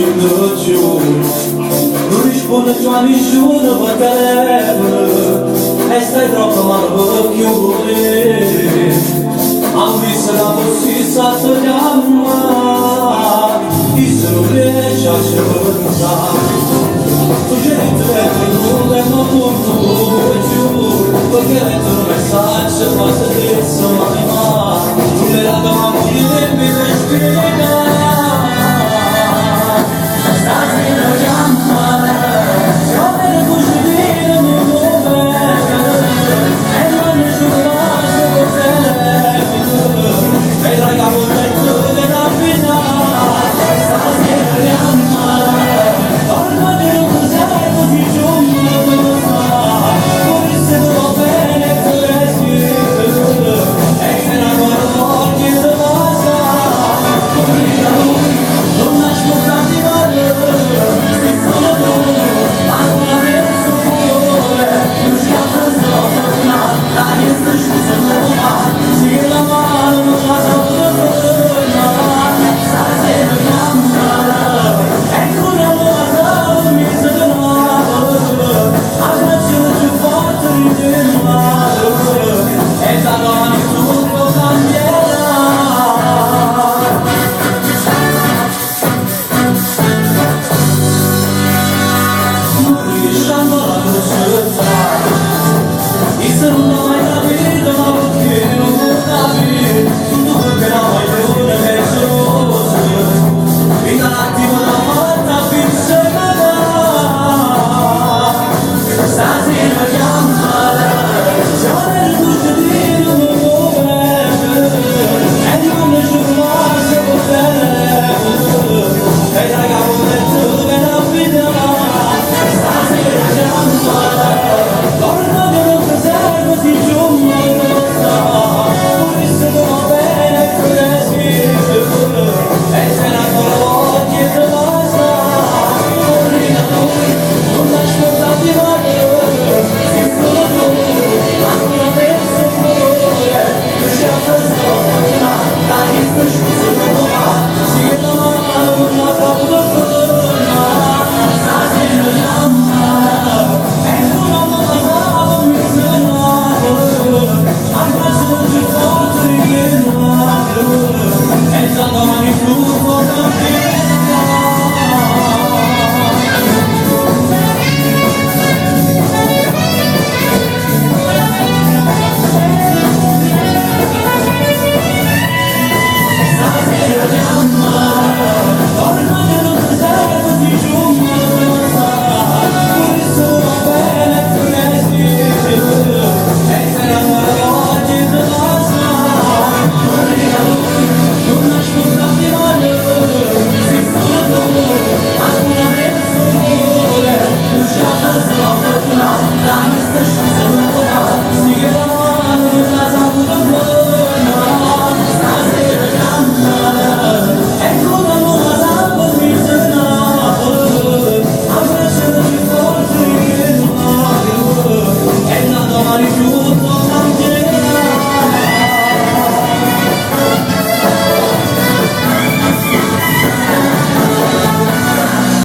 Crăciun. Nu-și bună cioa niciună bătălevă, hai stai droga mă chiule. Am visă la văsisa tădeamă, Iisule și-așa vânta. Tu genitele trănule mă puntu Crăciun, păchele tu mesaj să poată de să mai mari. Tu le rada mă mulie pe veșpina,